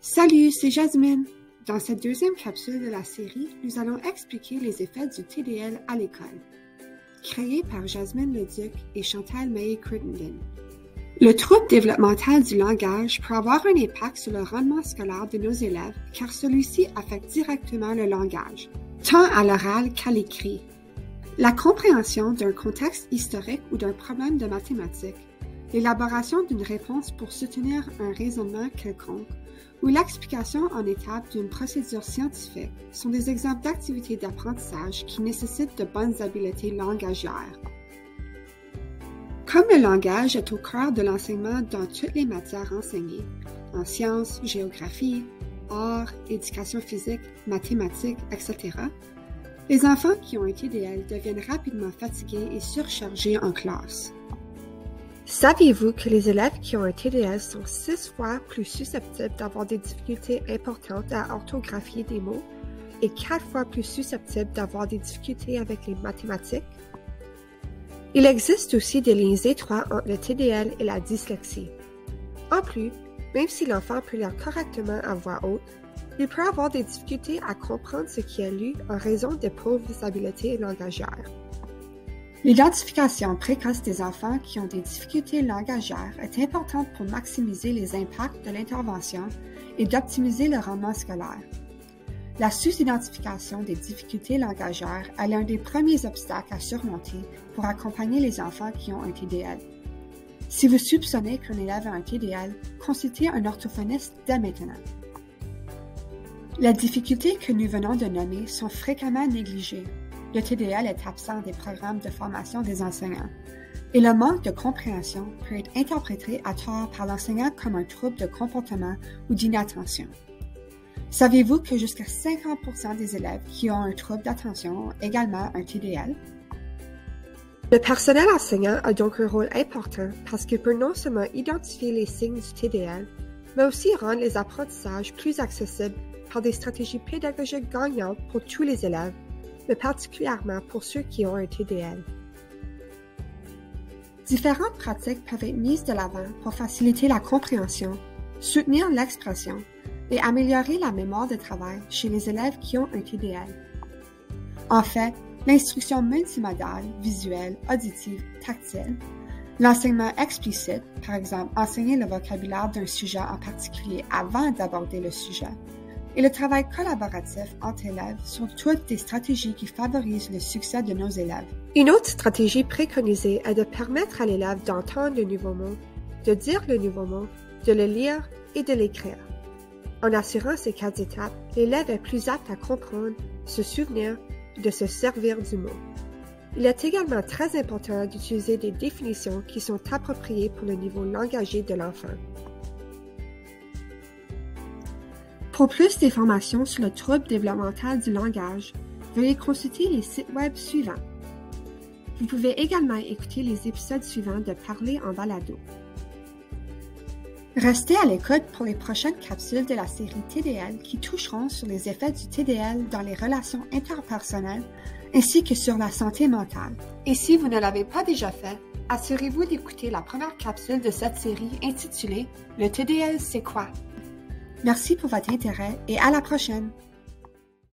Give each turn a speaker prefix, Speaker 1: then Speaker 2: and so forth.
Speaker 1: Salut, c'est Jasmine. Dans cette deuxième capsule de la série, nous allons expliquer les effets du TDL à l'école. Créé par Jasmine Leduc et Chantal May-Crittenden. Le trouble développemental du langage peut avoir un impact sur le rendement scolaire de nos élèves car celui-ci affecte directement le langage, tant à l'oral qu'à l'écrit. La compréhension d'un contexte historique ou d'un problème de mathématiques, l'élaboration d'une réponse pour soutenir un raisonnement quelconque, ou l'explication en étapes d'une procédure scientifique sont des exemples d'activités d'apprentissage qui nécessitent de bonnes habiletés langagières. Comme le langage est au cœur de l'enseignement dans toutes les matières enseignées, en sciences, géographie, arts, éducation physique, mathématiques, etc., les enfants qui ont un TDL deviennent rapidement fatigués et surchargés en classe. Saviez-vous que les élèves qui ont un TDL sont 6 fois plus susceptibles d'avoir des difficultés importantes à orthographier des mots et 4 fois plus susceptibles d'avoir des difficultés avec les mathématiques? Il existe aussi des liens étroits entre le TDL et la dyslexie. En plus, même si l'enfant peut lire correctement à voix haute, il peut avoir des difficultés à comprendre ce qui est lu en raison de pauvres habiletés langagières. L'identification précoce des enfants qui ont des difficultés langagières est importante pour maximiser les impacts de l'intervention et d'optimiser le rendement scolaire. La sous-identification des difficultés langagières est l'un des premiers obstacles à surmonter pour accompagner les enfants qui ont un TDL. Si vous soupçonnez qu'un élève a un TDL, consultez un orthophoniste dès maintenant. Les difficultés que nous venons de nommer sont fréquemment négligées. Le TDL est absent des programmes de formation des enseignants et le manque de compréhension peut être interprété à tort par l'enseignant comme un trouble de comportement ou d'inattention. Saviez-vous que jusqu'à 50% des élèves qui ont un trouble d'attention ont également un TDL? Le personnel enseignant a donc un rôle important parce qu'il peut non seulement identifier les signes du TDL, mais aussi rendre les apprentissages plus accessibles par des stratégies pédagogiques gagnantes pour tous les élèves, mais particulièrement pour ceux qui ont un TDL. Différentes pratiques peuvent être mises de l'avant pour faciliter la compréhension, soutenir l'expression et améliorer la mémoire de travail chez les élèves qui ont un TDL. En fait, l'instruction multimodale, visuelle, auditive, tactile, l'enseignement explicite, par exemple enseigner le vocabulaire d'un sujet en particulier avant d'aborder le sujet, et le travail collaboratif entre élèves sont toutes des stratégies qui favorisent le succès de nos élèves. Une autre stratégie préconisée est de permettre à l'élève d'entendre le nouveau mot, de dire le nouveau mot, de le lire et de l'écrire. En assurant ces 4 étapes, l'élève est plus apte à comprendre, se souvenir et de se servir du mot. Il est également très important d'utiliser des définitions qui sont appropriées pour le niveau langagier de l'enfant. Pour plus d'informations sur le trouble développemental du langage, veuillez consulter les sites web suivants. Vous pouvez également écouter les épisodes suivants de Parler en balado. Restez à l'écoute pour les prochaines capsules de la série TDL qui toucheront sur les effets du TDL dans les relations interpersonnelles ainsi que sur la santé mentale. Et si vous ne l'avez pas déjà fait, assurez-vous d'écouter la première capsule de cette série intitulée « Le TDL, c'est quoi ?» Merci pour votre intérêt et à la prochaine!